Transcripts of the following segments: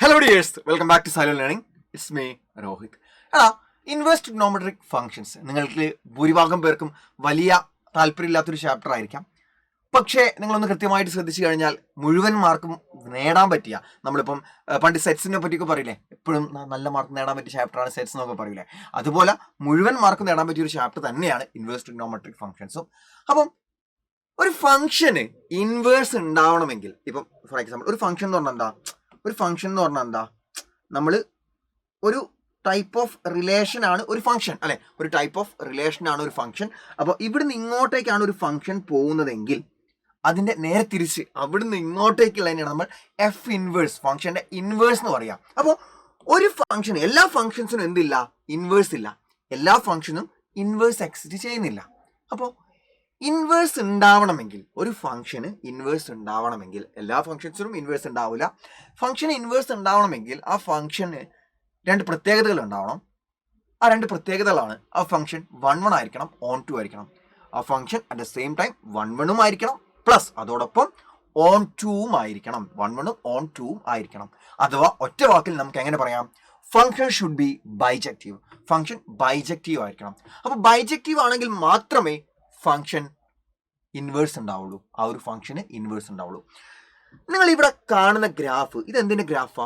Hello dears, welcome back to Silent Learning. It's me Rohit. Inverse trigonometric functions നിങ്ങൾക്ക് ഭൂരിഭാഗം പേർക്കും വലിയ താല്പര്യമില്ലാത്തൊരു ചാപ്റ്റർ ആയിരിക്കാം. പക്ഷേ നിങ്ങളൊന്ന് കൃത്യമായിട്ട് ശ്രദ്ധിച്ചു കഴിഞ്ഞാൽ മുഴുവൻ മാർക്കും നേടാൻ പറ്റിയ, നമ്മളിപ്പം പണ്ട് സെറ്റ്സിനെ പറ്റിയൊക്കെ പറയില്ലേ, എപ്പോഴും നല്ല മാർക്ക് നേടാൻ പറ്റിയ ചാപ്റ്ററാണ് സെറ്റ്സ് എന്നൊക്കെ പറയില്ലേ, അതുപോലെ മുഴുവൻ മാർക്ക് നേടാൻ പറ്റിയ ഒരു ചാപ്റ്റർ തന്നെയാണ് ഇൻവേഴ്സ് ട്രിഗ്നോമെട്രിക് ഫംഗ്ഷൻസും. അപ്പം ഒരു ഫംഗ്ഷന് ഇൻവേഴ്സ് ഉണ്ടാവണമെങ്കിൽ, ഇപ്പം ഫോർ എക്സാമ്പിൾ ഒരു ഫംഗ്ഷൻ എന്ന് പറഞ്ഞാൽ എന്താ, ഒരു ഫംഗ്ഷൻ എന്ന് പറഞ്ഞാൽ എന്താ, നമ്മൾ ഒരു ടൈപ്പ് ഓഫ് റിലേഷൻ ആണ് ഒരു ഫംഗ്ഷൻ, അല്ലെ, ഒരു ടൈപ്പ് ഓഫ് റിലേഷൻ ആണ് ഒരു ഫംഗ്ഷൻ. അപ്പോൾ ഇവിടുന്ന് ഇങ്ങോട്ടേക്കാണ് ഒരു ഫംഗ്ഷൻ പോകുന്നതെങ്കിൽ അതിന്റെ നേരെ തിരിച്ച് അവിടുന്ന് ഇങ്ങോട്ടേക്കുള്ള തന്നെയാണ് നമ്മൾ എഫ് ഇൻവേഴ്സ്, ഫംഗ്ഷന്റെ ഇൻവേഴ്സ് എന്ന് പറയാം. അപ്പോൾ ഒരു ഫംഗ്ഷന്, എല്ലാ ഫംഗ്ഷൻസിനും എന്തില്ല, ഇൻവേഴ്സ് ഇല്ല. എല്ലാ ഫംഗ്ഷനും ഇൻവേഴ്സ് എക്സിസ്റ്റ് ചെയ്യുന്നില്ല. അപ്പോൾ ഇൻവേഴ്സ് ഉണ്ടാവണമെങ്കിൽ, ഒരു ഫംഗ്ഷന് ഇൻവേഴ്സ് ഉണ്ടാവണമെങ്കിൽ, എല്ലാ ഫംഗ്ഷൻസിനും ഇൻവേഴ്സ് ഉണ്ടാവില്ല. ഫംഗ്ഷന് ഇൻവേഴ്സ് ഉണ്ടാവണമെങ്കിൽ ആ ഫംഗ്ഷന് രണ്ട് പ്രത്യേകതകൾ ഉണ്ടാവണം. ആ രണ്ട് പ്രത്യേകതകളാണ്, ആ ഫംഗ്ഷൻ 1 ആയിരിക്കണം, ഓൺ 2 ആയിരിക്കണം. ആ function at the same time 1 ആയിരിക്കണം, പ്ലസ് അതോടൊപ്പം ഓൺ 2 ആയിരിക്കണം. 1 ഓൺ 2 ആയിരിക്കണം. അഥവാ ഒറ്റ വാക്കിൽ നമുക്ക് എങ്ങനെ പറയാം, function should be bijective. Function bijective ആയിരിക്കണം. അപ്പോൾ ബൈജക്റ്റീവ് ആണെങ്കിൽ മാത്രമേ ഫംഗ്ഷൻ ഇൻവേഴ്സ് ഉണ്ടാവുള്ളൂ, ആ ഒരു ഫംഗ്ഷന് ഇൻവേഴ്സ് ഉണ്ടാവുള്ളൂ. നിങ്ങൾ ഇവിടെ കാണുന്ന ഗ്രാഫ്, ഇത് എന്തിന്റെ ഗ്രാഫാ?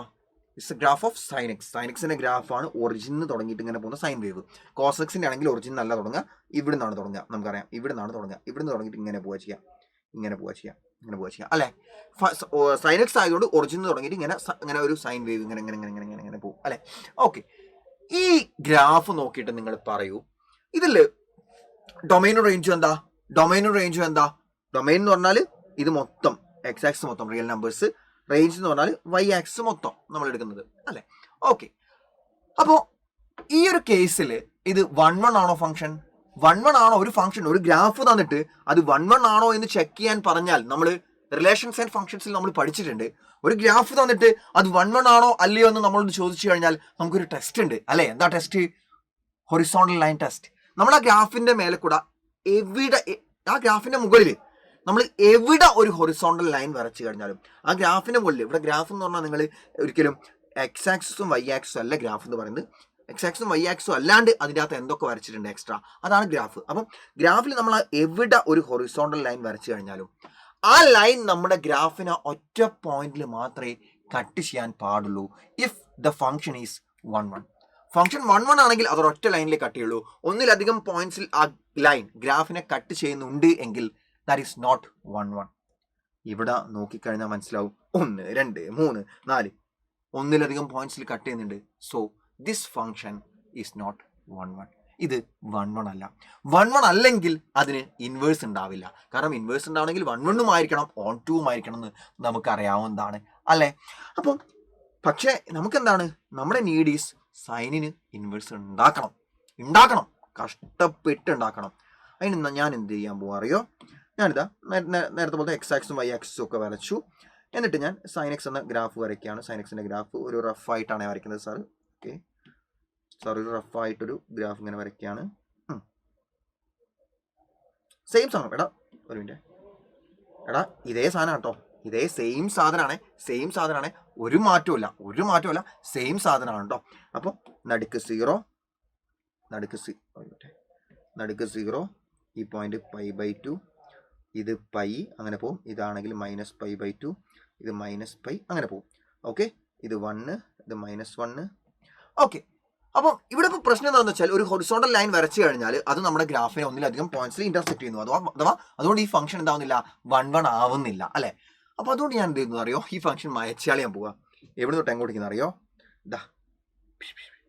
It's a graph of sine x. Sine എക്സിന്റെ ഗ്രാഫാണ് ഒറിജിനിൽ തുടങ്ങിയിട്ട് ഇങ്ങനെ പോകുന്ന സൈൻ വേവ്. കോസ് എക്സിന്റെ ആണെങ്കിൽ ഒറിജിൻ അല്ല തുടങ്ങുക, ഇവിടെ നിന്നാണ് തുടങ്ങുക. നമുക്കറിയാം, ഇവിടെ നിന്നാണ് തുടങ്ങുക. ഇവിടെ നിന്ന് തുടങ്ങിയിട്ട് ഇങ്ങനെ പോവുക ചെയ്യാം, ഇങ്ങനെ പോവുക ചെയ്യാം, ഇങ്ങനെ പോവുക ചെയ്യാം, അല്ലെ. സൈൻ എക്സ് ആയതുകൊണ്ട് ഒറിജിനിൽ തുടങ്ങിയിട്ട് ഇങ്ങനെ ഒരു സൈൻ വേവ് ഇങ്ങനെ പോകും, അല്ലെ. ഓക്കെ, ഈ ഗ്രാഫ് നോക്കിയിട്ട് നിങ്ങൾ പറയൂ, ഇതില് ഡൊമൈനും റേഞ്ചും എന്താ? ഡൊമൈനും റേഞ്ചും എന്താ? ഡൊമൈൻ എന്ന് പറഞ്ഞാൽ ഇത് മൊത്തം എക്സ് ആക്സ് മൊത്തം റിയൽ നമ്പേഴ്സ്, റേഞ്ച് എന്ന് പറഞ്ഞാൽ വൈ ആക്സ് മൊത്തം നമ്മൾ എടുക്കുന്നത്, അല്ലെ. ഓക്കെ, അപ്പോൾ ഈ ഒരു കേസിൽ ഇത് 1 ആണോ ഫംഗ്ഷൻ? 1 ആണോ? ഒരു ഫംഗ്ഷൻ, ഒരു ഗ്രാഫ് തന്നിട്ട് അത് 1 ആണോ എന്ന് ചെക്ക് ചെയ്യാൻ പറഞ്ഞാൽ, നമ്മൾ റിലേഷൻസ് ആൻഡ് ഫംഗ്ഷൻസിൽ നമ്മൾ പഠിച്ചിട്ടുണ്ട്. ഒരു ഗ്രാഫ് തന്നിട്ട് അത് 1 ആണോ അല്ലയോ എന്ന് നമ്മളോട് ചോദിച്ചു കഴിഞ്ഞാൽ നമുക്കൊരു ടെസ്റ്റ് ഉണ്ട്, അല്ലെ. എന്താ ടെസ്റ്റ്? Horizontal line test. നമ്മൾ ആ ഗ്രാഫിന്റെ മേലെ കൂടെ എവിടെ, ആ ഗ്രാഫിന്റെ മുകളിൽ നമ്മൾ എവിടെ ഒരു ഹൊറിസോണ്ടൽ ലൈൻ വരച്ചു കഴിഞ്ഞാലും ആ ഗ്രാഫിന്റെ മുകളിൽ, ഇവിടെ ഗ്രാഫ് എന്ന് പറഞ്ഞാൽ നിങ്ങൾ ഒരിക്കലും എക്സ് ആക്സിസും വൈ ആക്സും അല്ല ഗ്രാഫ് എന്ന് പറയുന്നത്. എക്സ് ആക്സും വൈ ആക്സും അല്ലാണ്ട് അതിൻ്റെ അകത്ത് എന്തൊക്കെ വരച്ചിട്ടുണ്ട് എക്സ്ട്രാ, അതാണ് ഗ്രാഫ്. അപ്പം ഗ്രാഫിൽ നമ്മൾ എവിടെ ഒരു ഹൊറിസോണ്ടൽ ലൈൻ വരച്ചു കഴിഞ്ഞാലും ആ ലൈൻ നമ്മുടെ ഗ്രാഫിനെ ഒറ്റ പോയിന്റിൽ മാത്രമേ കട്ട് ചെയ്യാൻ പാടുള്ളൂ. If the function is 1 function 1 ആണെങ്കിൽ അത് ഒറ്റ ലൈനിൽ കട്ട് ചെയ്യുള്ളൂ. ഒന്നിലധികം പോയിന്റ്സിൽ ആ ലൈൻ ഗ്രാഫിനെ കട്ട് ചെയ്യുന്നുണ്ട് എങ്കിൽ ദാറ്റ് ഈസ് നോട്ട് 1. ഇവിടെ നോക്കിക്കഴിഞ്ഞാൽ മനസ്സിലാവും, 1 2 3 4 ഒന്നിലധികം പോയിന്റ്സിൽ കട്ട് ചെയ്യുന്നുണ്ട്. So this function is not 1. ഇത് 1 അല്ല. 1 അല്ലെങ്കിൽ അതിന് ഇൻവേഴ്സ് ഉണ്ടാവില്ല. കാരണം ഇൻവേഴ്സ് ഉണ്ടാവണമെങ്കിൽ 1 ആയിരിക്കണം, ഓൺ 2 ആയിരിക്കണം എന്ന് നമുക്കറിയാവുന്നതാണ്, അല്ലേ. അപ്പം പക്ഷേ നമുക്കെന്താണ്, നമ്മുടെ നീഡ് ഈസ് സൈനിന് ഇൻവേഴ്സ് ഉണ്ടാക്കണം, കഷ്ടപ്പെട്ട് ഉണ്ടാക്കണം. അതിന് ഞാൻ എന്ത് ചെയ്യാൻ പോവാ അറിയോ? ഞാനിതാ നേരത്തെ പോലത്തെ എക്സ് ആക്സും വൈ ആക്സും ഒക്കെ വരച്ചു. എന്നിട്ട് ഞാൻ സൈൻ എക്സ് എന്ന ഗ്രാഫ് വരയ്ക്കുകയാണ്. സൈൻ എക്സിന്റെ ഗ്രാഫ് ഒരു റഫായിട്ടാണ് വരയ്ക്കുന്നത് സാർ. ഓക്കെ സാർ, ഒരു റഫായിട്ടൊരു ഗ്രാഫ് ഇങ്ങനെ വരയ്ക്കുകയാണ്. സെയിം സാധനം എടാ, ഒരു മിനിറ്റ് എടാ, ഇതേ സാധനം കേട്ടോ, ഇതേ സെയിം സാധനമാണ്, ഒരു മാറ്റമില്ല, സെയിം സാധനമാണ് കേട്ടോ. അപ്പോൾ നടുക്ക് 0, നടുക്ക് 0, ഈ പോയിന്റ് π/2, ഇത് π അങ്ങനെ പോകും. ഇതാണെങ്കിൽ -π/2, ഇത് -π അങ്ങനെ പോകും. ഓക്കെ, ഇത് 1, ഇത് -1. ഓക്കെ, അപ്പം ഇവിടെ ഇപ്പോൾ പ്രശ്നം എന്താണെന്ന് വെച്ചാൽ, ഒരു ഹൊറിസോണ്ടൽ ലൈൻ വരച്ചു കഴിഞ്ഞാൽ അത് നമ്മുടെ ഗ്രാഫിനെ ഒന്നിലധികം പോയിന്റ്സിൽ ഇന്റർസെക്ട് ചെയ്യുന്നു. അഥവാ അതുകൊണ്ട് ഈ ഫംഗ്ഷൻ എന്താവുന്നില്ല, 1 ആവുന്നില്ല, അല്ലെ. അപ്പോൾ അതുകൊണ്ട് ഞാൻ എന്ത് ചെയ്യുന്നു അറിയോ, ഈ ഫംഗ്ഷൻ മായച്ചാളി ഞാൻ പോവാ. എവിടെ തൊട്ട് എങ്ങോട്ടേക്ക് അറിയോ?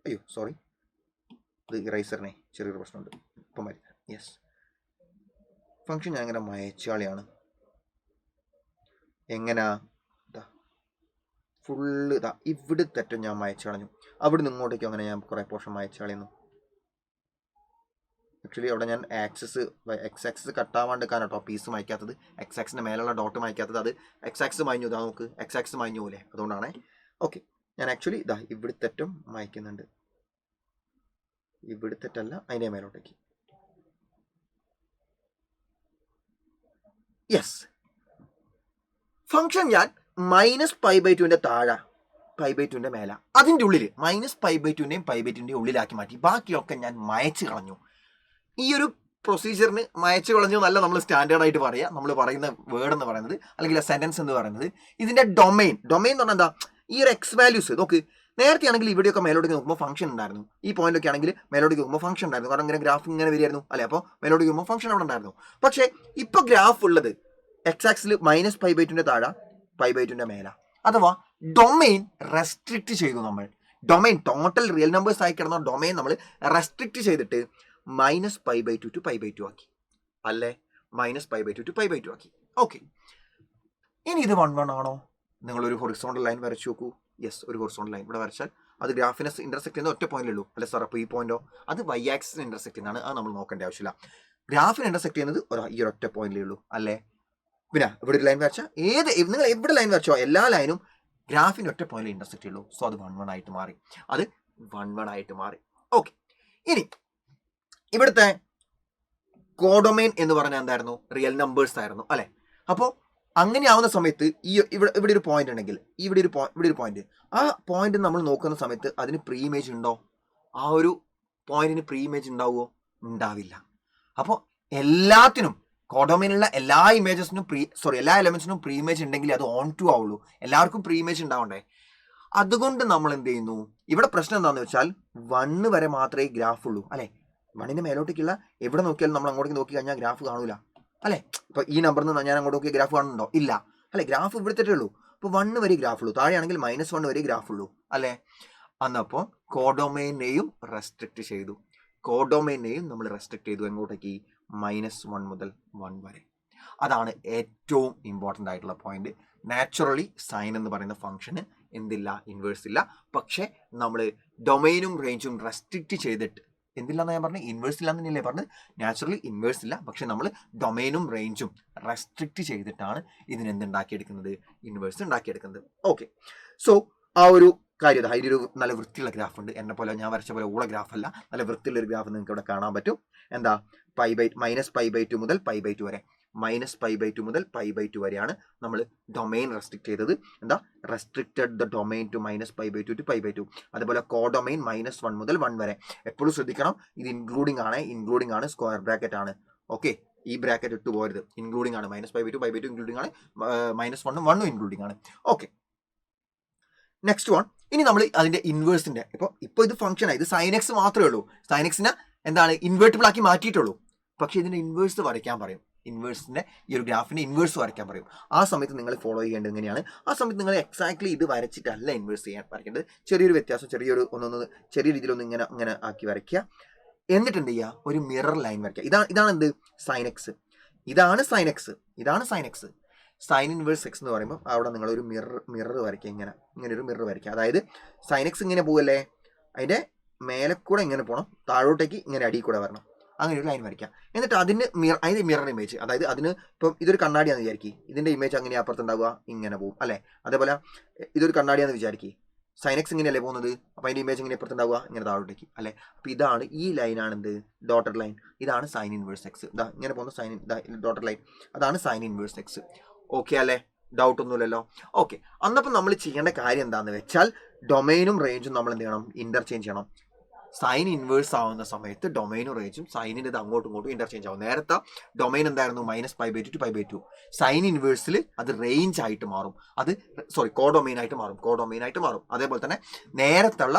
അയ്യോ സോറി, ഇത് ഇറൈസറിനെ ചെറിയൊരു പ്രശ്നമുണ്ട്, ഇപ്പം മതി. യെസ്, ഫംഗ്ഷൻ ഞാൻ ഇങ്ങനെ മയച്ചാളിയാണ്. എങ്ങനാ? ഫുള്ള് ഇവിടെ തെറ്റും ഞാൻ മയച്ചളഞ്ഞു. അവിടെ നിന്ന് ഇങ്ങോട്ടേക്കും അങ്ങനെ ഞാൻ കുറേ പോർഷൻ മയച്ചളയുന്നു. ആക്ച്വലി അവിടെ ഞാൻ എക്സ് ആക്സിസ് കട്ടാവാണ്ടിരിക്കാൻ കേട്ടോ പീസ് മായ്ക്കാത്തത്, എക്സ് ആക്സിന്റെ മേലുള്ള ഡോട്ട് മായ്ക്കാത്തത്. അത് എക്സ് ആക്സിസ് മാഞ്ഞു, ഇതാ നോക്ക്, എക്സ് ആക്സിസ് മാഞ്ഞു പോലെ, അതുകൊണ്ടാണ്. ഓക്കെ, ഞാൻ ആക്ച്വലി ഇവിടെ തെറ്റും മായ്ക്കുന്നുണ്ട്, ഇവിടെ തെറ്റല്ല, അതിൻ്റെ മേലോട്ടേക്ക്. യെസ്, ഫംഗ്ഷൻ ഞാൻ -π/2 താഴെ π/2ന്റെ മേലെ അതിൻ്റെ ഉള്ളിൽ -π/2ന്റെയും π/2ന്റെയും ഉള്ളിലാക്കി മാറ്റി. ബാക്കിയൊക്കെ ഞാൻ മായച്ച് കളഞ്ഞു. ഈ ഒരു പ്രൊസീജിയറിന് മായച്ച് കളഞ്ഞു എന്നല്ല നമ്മൾ സ്റ്റാൻഡേർഡ് ആയിട്ട് പറയുക. നമ്മൾ പറയുന്ന വേർഡ് എന്ന് പറയുന്നത് അല്ലെങ്കിൽ സെന്റൻസ് എന്ന് പറയുന്നത് ഇതിന്റെ ഡൊമൈൻ എന്ന് പറഞ്ഞാൽ എന്താ, ഈ ഒരു എക്സ് വാല്യൂസ് നോക്ക്. നേരത്തെ ആണെങ്കിൽ ഇവിടെയൊക്കെ മേലോട്ടേക്ക് നോക്കുമ്പോൾ ഫംഗ്ഷൻ ഉണ്ടായിരുന്നു. ഈ പോയിന്റൊക്കെ ആണെങ്കിൽ മേലോട്ടേക്ക് നോക്കുമ്പോൾ ഫംഗ്ഷൻ ഉണ്ടായിരുന്നു. കാരണം ഇങ്ങനെ ഗ്രാഫ് ഇങ്ങനെ വരികയായിരുന്നു അല്ലേ. അപ്പോൾ മേലോട്ടേക്ക് നോക്കുമ്പോൾ ഫംഗ്ഷൻ അവിടെ ഉണ്ടായിരുന്നു. പക്ഷേ ഇപ്പോൾ ഗ്രാഫ് ഉള്ളത് എക്സ് ആക്സിൽ -π/2ന്റെ താഴെ π/2ന്റെ മേലെ. അഥവാ ഡൊമൈൻ റെസ്ട്രിക്റ്റ് ചെയ്തു നമ്മൾ. ഡൊമൈൻ ടോട്ടൽ റിയൽ നമ്പേഴ്സ് ആയി കിടന്ന ഡൊമൈൻ നമ്മൾ റെസ്ട്രിക്റ്റ് ചെയ്തിട്ട് -π/2 to π/2 ആക്കി അല്ലേ. -π/2 to π/2 ആക്കി. ഓക്കെ, ഇനി ഇത് 1 1 ആണോ? നിങ്ങളൊരു ഹൊറിസോണ്ടൽ ലൈൻ വരച്ചു നോക്കൂ. യെസ്, ഒരു ഹൊറിസോണ്ടൽ ലൈൻ ഇവിടെ വരച്ചാൽ അത് ഗ്രാഫിനെ ഇന്റർസെക്ട് ചെയ്യുന്ന ഒറ്റ പോയിന്റുള്ളൂ അല്ലെ സാർ. അപ്പോൾ ഈ പോയിന്റോ അത് y ആക്സിസിനെ ഇന്റർസെക്ട് ചെയ്യുന്നതാണ്. അത് നമ്മൾ നോക്കേണ്ട ആവശ്യമില്ല. ഗ്രാഫിനെ ഇന്റർസെക്ട് ചെയ്യുന്നത് ഈ ഒരു ഒറ്റ പോയിന്റിലേ ഉള്ളൂ അല്ലേ. പിന്നെ ഇവിടെ ഒരു ലൈൻ വരച്ചാൽ നിങ്ങൾ എവിടെ ലൈൻ വരച്ചോ എല്ലാ ലൈനും ഗ്രാഫിൻ്റെ ഒറ്റ പോയിന്റിൽ ഇന്റർസെക്ട് ചെയ്യുള്ളൂ. സോ അത് 1 1 ആയിട്ട് മാറി. അത് 1 1 ആയിട്ട് മാറി. ഓക്കെ, ഇനി ഇവിടുത്തെ കോഡൊമൈൻ എന്ന് പറഞ്ഞാൽ എന്തായിരുന്നു? റിയൽ നമ്പേഴ്സ് ആയിരുന്നു അല്ലെ. അപ്പോൾ അങ്ങനെ ആവുന്ന സമയത്ത് ഈ ഇവിടെ ഒരു പോയിന്റ് ഉണ്ടെങ്കിൽ ഇവിടെ ഒരു പോയിന്റ്, ആ പോയിന്റ് നമ്മൾ നോക്കുന്ന സമയത്ത് അതിന് പ്രീ ഇമേജ് ഉണ്ടോ? ആ ഒരു പോയിന്റിന് പ്രീ ഇമേജ് ഉണ്ടാവുമോ? ഉണ്ടാവില്ല. അപ്പോൾ എല്ലാത്തിനും കോഡൊമൈനുള്ള എല്ലാ ഇമേജസിനും എല്ലാ എലമെന്റ്സിനും പ്രീ ഇമേജ് ഉണ്ടെങ്കിൽ അത് ഓൺ ടു ആവുള്ളൂ. എല്ലാവർക്കും പ്രീ ഇമേജ് ഉണ്ടാവണ്ടേ. അതുകൊണ്ട് നമ്മൾ എന്ത് ചെയ്യുന്നു, ഇവിടെ പ്രശ്നം എന്താണെന്ന് വെച്ചാൽ 1 വരെ മാത്രമേ ഗ്രാഫ് ഉള്ളൂ അല്ലെ. 1ന്റെ മേലോട്ടേക്കുള്ള എവിടെ നോക്കിയാലും നമ്മൾ അങ്ങോട്ടേക്ക് നോക്കി കഴിഞ്ഞാൽ ഗ്രാഫ് കാണൂല അല്ലെ. ഇപ്പൊ ഈ നമ്പറിൽ നിന്ന് ഞാൻ അങ്ങോട്ട് നോക്കിയ ഗ്രാഫ് കാണുന്നുണ്ടോ? ഇല്ല അല്ലെ. ഗ്രാഫ് ഇവിടുത്തെ ഉള്ളൂ. അപ്പോൾ 1 വരെ ഗ്രാഫ് ഉള്ളൂ. താഴെയാണെങ്കിൽ -1 വരെ ഗ്രാഫ് ഉള്ളൂ അല്ലെ. അന്നപ്പോൾ കോഡൊമൈനെയും റെസ്ട്രിക്റ്റ് ചെയ്തു. കോഡൊമൈനെയും നമ്മൾ റെസ്ട്രിക്റ്റ് ചെയ്തു എങ്ങോട്ടേക്ക്? -1 മുതൽ 1 വരെ. അതാണ് ഏറ്റവും ഇമ്പോർട്ടൻ്റ് ആയിട്ടുള്ള പോയിന്റ്. നാച്ചുറലി സൈൻ എന്ന് പറയുന്ന ഫംഗ്ഷന് എന്തില്ല? ഇൻവേഴ്സ് ഇല്ല. പക്ഷെ നമ്മൾ ഡൊമൈനും റേഞ്ചും റെസ്ട്രിക്റ്റ് ചെയ്തിട്ട് എന്തില്ലാന്ന് ഞാൻ പറഞ്ഞത്? ഇൻവേഴ്സ് ഇല്ല എന്നല്ലേ പറഞ്ഞത്. നാച്ചുറലി ഇൻവേഴ്സ് ഇല്ല. പക്ഷെ നമ്മൾ ഡൊമൈനും റേഞ്ചും റെസ്ട്രിക്റ്റ് ചെയ്തിട്ടാണ് ഇതിനെന്തുണ്ടാക്കിയെടുക്കുന്നത്? ഇൻവേഴ്സ് ഉണ്ടാക്കിയെടുക്കുന്നത്. ഓക്കെ, സോ ആ ഒരു കാര്യം അതിൻ്റെ ഒരു നല്ല വൃത്തിയുള്ള ഗ്രാഫ് ഉണ്ട്. എന്നെ പോലെ ഞാൻ വരച്ച പോലെ ഉള്ള ഗ്രാഫ് അല്ല, നല്ല വൃത്തിയുള്ള ഒരു ഗ്രാഫ് നിങ്ങൾക്ക് ഇവിടെ കാണാൻ പറ്റും. എന്താ? -π/2 മുതൽ π/2 വരെ. -π/2 മുതൽ π/2 വരെയാണ് നമ്മൾ ഡൊമൈൻ റെസ്ട്രിക്ട് ചെയ്തത്. എന്താ? Restricted the domain to -π/2 to π/2. അതുപോലെ കോഡൊമൈൻ -1 മുതൽ 1 വരെ. എപ്പോഴും ശ്രദ്ധിക്കണം, ഇത് ഇൻക്ലൂഡിംഗ് ആണ്, സ്ക്വയർ ബ്രാക്കറ്റ് ആണ്. ഓക്കെ, ഈ ബ്രാക്കറ്റ് ഇട്ട് പോരുത്. ഇൻക്ലൂഡിംഗ് ആണ്. -π/2 π/2 ഇൻക്ലൂഡിംഗ് ആണ്. -1 1 ഇൻക്ലൂഡിംഗ് ആണ്. Okay, next one. ഇനി നമ്മൾ അതിന്റെ ഇൻവേഴ്സിന്റെ ഇപ്പോൾ ഇത് ഫംഗ്ഷനായി, ഇത് sin x മാത്രമേ ഉള്ളൂ. sin x എന്താണ്? ഇൻവേർട്ടിബിൾ ആക്കി മാറ്റിയിട്ടുള്ളൂ. പക്ഷെ ഇതിന്റെ ഇൻവേഴ്സ് വരയ്ക്കാൻ പറയും. ഇൻവേഴ്സിന്റെ ഈ ഒരു ഗ്രാഫിന്റെ ഇൻവേഴ്സ് വരയ്ക്കാൻ പറയും. ആ സമയത്ത് നിങ്ങൾ ഫോളോ ചെയ്യേണ്ടത് എങ്ങനെയാണ്? ആ സമയത്ത് നിങ്ങൾ എക്സാക്ട്ലി ഇത് വരച്ചിട്ടല്ല ഇൻവേഴ്സ് ചെയ്യാൻ വരയ്ക്കേണ്ടത്. ചെറിയൊരു വ്യത്യാസം, ചെറിയ രീതിയിലൊന്ന് ഇങ്ങനെ ആക്കി വരയ്ക്കുക. എന്നിട്ട് എന്ത് ചെയ്യുക? ഒരു മിറർ ലൈൻ വരയ്ക്കുക. ഇതാണ് എന്ത്? sin x. ഇതാണ് sin x. Sine inverse X എന്ന് പറയുമ്പോൾ അവിടെ നിങ്ങളൊരു മിറർ വരയ്ക്കുക. ഇങ്ങനെ ഒരു മിറർ വരയ്ക്കുക. അതായത് sin x ഇങ്ങനെ പോകല്ലേ, അതിൻ്റെ മേലെ കൂടെ ഇങ്ങനെ പോകണം, താഴോട്ടേക്ക് ഇങ്ങനെ അടിയിൽ കൂടെ വരണം. അങ്ങനെ ഒരു ലൈൻ വരയ്ക്കുക. എന്നിട്ട് അതിൻ്റെ മിറർ ഇമേജ്, അതായത് അതിന് ഇപ്പം ഇതൊരു കണ്ണാടിയാണെന്ന് വിചാരിക്കുക, ഇതിൻ്റെ ഇമേജ് അങ്ങനെ അപ്പുറത്തുണ്ടാവുക, ഇങ്ങനെ പോകും അല്ലേ. അതേപോലെ ഇതൊരു കണ്ണാടിയാണെന്ന് വിചാരിക്കുക, sin x ഇങ്ങനെയല്ലേ പോകുന്നത്, അപ്പോൾ അതിൻ്റെ ഇമേജ് ഇങ്ങനെ അപ്പുറത്തുണ്ടാവുക, ഇങ്ങനെ താഴോട്ടേക്ക് അല്ലേ. അപ്പോൾ ഇതാണ് ഈ ലൈനാണ് എന്ത്? Dotted line. ഇതാണ് സൈൻ ഇൻവേഴ്സ് എക്സ്. ഇങ്ങനെ പോകുന്ന ഡോട്ടഡ് ലൈൻ, അതാണ് സൈൻ ഇൻവേഴ്സ് എക്സ്. ഓക്കെ അല്ലേ? ഡൗട്ട് ഒന്നുമില്ലല്ലോ. ഓക്കെ, അന്നപ്പം നമ്മൾ ചെയ്യേണ്ട കാര്യം എന്താണെന്ന് വെച്ചാൽ ഡൊമൈനും റേഞ്ചും നമ്മൾ എന്ത് ചെയ്യണം? ഇന്റർചേഞ്ച് ചെയ്യണം. സൈൻ ഇൻവേഴ്സ് ആവുന്ന സമയത്ത് ഡൊമൈനും റേഞ്ചും സൈനിൻ്റെ ഇത് അങ്ങോട്ടും ഇങ്ങോട്ടും ഇന്റർചേഞ്ച് ആവും. നേരത്തെ ഡൊമൈൻ എന്തായിരുന്നു? -π/2 to π/2. സൈൻ ഇൻവേഴ്സിൽ അത് റേഞ്ച് ആയിട്ട് മാറും. കോഡൊമൈൻ ആയിട്ട് മാറും. അതേപോലെ തന്നെ നേരത്തുള്ള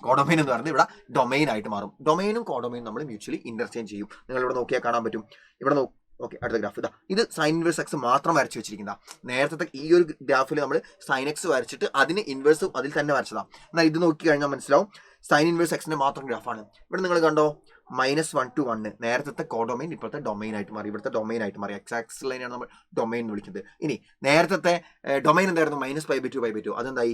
കോഡൊമൈൻ എന്ന് പറയുന്നത് ഇവിടെ ഡൊമൈൻ ആയിട്ട് മാറും. ഡൊമൈനും കോഡൊമൈനും നമ്മൾ മ്യൂച്വലി ഇന്റർചേഞ്ച് ചെയ്യും. നിങ്ങൾ ഇവിടെ നോക്കിയാൽ കാണാൻ പറ്റും. ഇവിടെ ഓക്കെ, അടുത്ത ഗ്രാഫ് ഇത് സൈൻ ഇൻവേഴ്സ് എക്സ് മാത്രം വരച്ച് വെച്ചിരിക്കുന്ന. നേരത്തെ ഈ ഒരു ഗ്രാഫിൽ നമ്മൾ sin x വരച്ചിട്ട് അതിന് ഇൻവേഴ്സ് അതിൽ തന്നെ വരച്ചതാണ്. എന്നാൽ ഇത് നോക്കി കഴിഞ്ഞാൽ മനസ്സിലാവും സൈൻ ഇൻവേഴ്സ് എക്സിന്റെ മാത്രം ഗ്രാഫാണ്. ഇവിടെ നിങ്ങൾ കണ്ടോ? -1 to 1 നേരത്തെ കോഡൊമൈൻ ഇപ്പോഴത്തെ ഡൊമൈൻ ആയിട്ട് മാറി. ഇവിടുത്തെ ഡൊമൈൻ ആയിട്ട് മാറി. എക്സ് ലൈനാണ് നമ്മൾ ഡൊമൈൻ എന്ന് വിളിക്കുന്നത്. ഇനി നേരത്തെ ഡൊമൈൻ എന്തായിരുന്നു? -π/2 അതെന്തായി?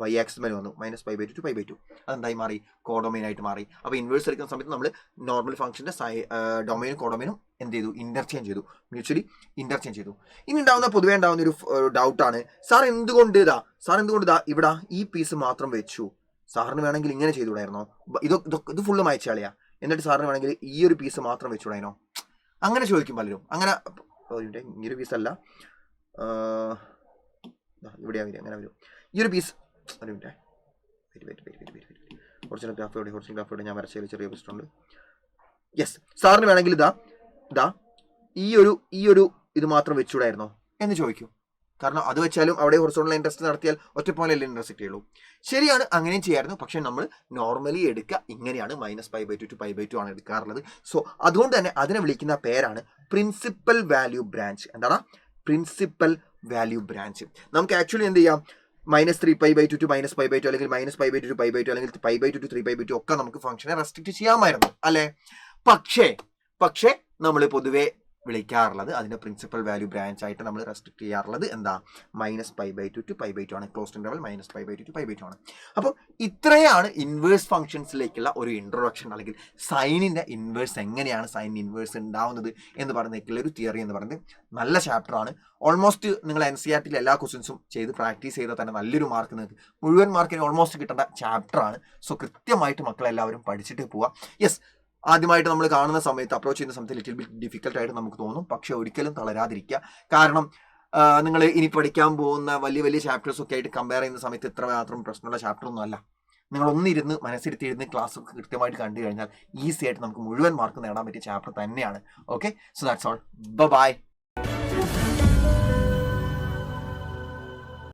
y ആക്സിസ് മേലെ വന്നു. -π/2 to π/2 അതെന്തായി മാറി? കോഡൊമൈൻ ആയിട്ട് മാറി. അപ്പോൾ ഇൻവേഴ്സ് എടുക്കുന്ന സമയത്ത് നമ്മൾ നോർമൽ ഫംഗ്ഷന്റെ ഡൊമൈനും കോഡൊമൈനും എന്ത് ചെയ്തു? ഇന്റർചേഞ്ച് ചെയ്തു, മ്യൂച്വലി ഇന്റർചേഞ്ച് ചെയ്തു. ഇനി പൊതുവേ ഉണ്ടാവുന്ന ഒരു ഡൗട്ടാണ്, സാർ എന്തുകൊണ്ട് ഇവിടെ ഈ പീസ് മാത്രം വെച്ചു? സാറിന് വേണമെങ്കിൽ ഇങ്ങനെ ചെയ്തുകൂടായിരുന്നോ? ഇത് ഫുള്ള് മായ്ച്ചാളിയാ, എന്നിട്ട് സാറിന് വേണമെങ്കിൽ ഈ ഒരു പീസ് മാത്രം വെച്ചുകൂടായിരുന്നോ? അങ്ങനെ ചോദിക്കും പലരും. അങ്ങനെ ഈ ഒരു പീസല്ല, ഇവിടെയാണ് വരും, അങ്ങനെ വരും. ഈ ഒരു പീസ് ഒരു മിനിറ്റ്, ഒറിജിനൽ ഗ്രാഫ് ഞാൻ വരച്ചതിൽ ചെറിയ പ്രശ്നമുണ്ട്. യെസ്, സാറിന് വേണമെങ്കിൽ ഇതാ ഈ ഒരു ഇത് മാത്രം വെച്ചുകൂടായിരുന്നോ എന്ന് ചോദിക്കും. കാരണം അത് വെച്ചാലും അവിടെ ഹൊറിസോണ്ടൽ ലൈൻ ടെസ്റ്റ് നടത്തിയാൽ ഒറ്റപ്പോലെയല്ലേ ഇന്റർസെക്ട് ചെയ്യുള്ളൂ. ശരിയാണ്, അങ്ങനെയും ചെയ്യായിരുന്നു. പക്ഷെ നമ്മൾ നോർമലി എടുക്കുക ഇങ്ങനെയാണ്, -π/2 to π/2 ആണ് എടുക്കാറുള്ളത്. സോ അതുകൊണ്ട് തന്നെ അതിനെ വിളിക്കുന്ന പേരാണ് പ്രിൻസിപ്പൽ വാല്യൂ ബ്രാഞ്ച്. എന്താണ് പ്രിൻസിപ്പൽ വാല്യൂ ബ്രാഞ്ച്? നമുക്ക് ആക്ച്വലി എന്ത് ചെയ്യാം, -3π/2 to -π/2 അല്ലെങ്കിൽ -π/2 to π/2 അല്ലെങ്കിൽ π/2 to 3π/2 ഒക്കെ നമുക്ക് ഫംഗ്ഷനെ റെസ്ട്രിക്ട് ചെയ്യാമായിരുന്നു അല്ലേ. പക്ഷേ നമ്മൾ പൊതുവെ വിളിക്കാറുള്ളത് അതിന്റെ പ്രിൻസിപ്പൽ വാല്യൂ ബ്രാഞ്ച് ആയിട്ട് നമ്മൾ റെസ്ട്രിക്ട് ചെയ്യാറുള്ളത് എന്താ, -π/2 to π/2 ആണ്. ക്ലോസ്ഡ് ഇന്റർവൽ -π/2 to π/2 ആണ്. അപ്പോൾ ഇത്രയാണ് ഇൻവേഴ്സ് ഫംഗ്ഷൻസിലേക്കുള്ള ഒരു ഇൻട്രൊഡക്ഷൻ, അല്ലെങ്കിൽ സൈനിന്റെ ഇൻവേഴ്സ് എങ്ങനെയാണ് സൈൻ ഇൻവേഴ്സ് ഉണ്ടാവുന്നത് എന്ന് പറയുന്നതിലേക്കുള്ള ഒരു തിയറി എന്ന് പറയുന്നത് നല്ല ചാപ്റ്റർ ആണ്. ഓൾമോസ്റ്റ് നിങ്ങൾ NCERT എല്ലാ ക്വസ്റ്റ്യൻസും ചെയ്ത് പ്രാക്ടീസ് ചെയ്താൽ തന്നെ നല്ലൊരു മാർക്ക് നിങ്ങൾക്ക് മുഴുവൻ മാർക്കിന് ഓൾമോസ്റ്റ് കിട്ടേണ്ട ചാപ്റ്റർ ആണ്. സോ കൃത്യമായിട്ട് മക്കളെല്ലാവരും പഠിച്ചിട്ട് പോവുക. യെസ്, ആദ്യമായിട്ട് നമ്മൾ കാണുന്ന സമയത്ത്, അപ്രോച്ച് ചെയ്യുന്ന സമയത്ത് ലിറ്റിൽ ബിറ്റ് ഡിഫിക്കൽട്ട് ആയിട്ട് നമുക്ക് തോന്നും. പക്ഷെ ഒരിക്കലും തളരാതിരിക്കുക. കാരണം നിങ്ങൾ ഇനി പഠിക്കാൻ പോകുന്ന വലിയ വലിയ ചാപ്റ്റേഴ്സ് ഒക്കെ ആയിട്ട് കമ്പയർ ചെയ്യുന്ന സമയത്ത് ഇത്ര മാത്രം പ്രശ്നമുള്ള ചാപ്റ്റർ ഒന്നും അല്ല. നിങ്ങൾ ഒന്നിരുന്ന് മനസ്സിരുത്തിയിരുന്ന് ക്ലാസ് ഒക്കെ കൃത്യമായിട്ട് കണ്ടു കഴിഞ്ഞാൽ ഈസി ആയിട്ട് നമുക്ക് മുഴുവൻ മാർക്ക് നേടാൻ പറ്റിയ ചാപ്റ്റർ തന്നെയാണ്. Okay, so that's all. By.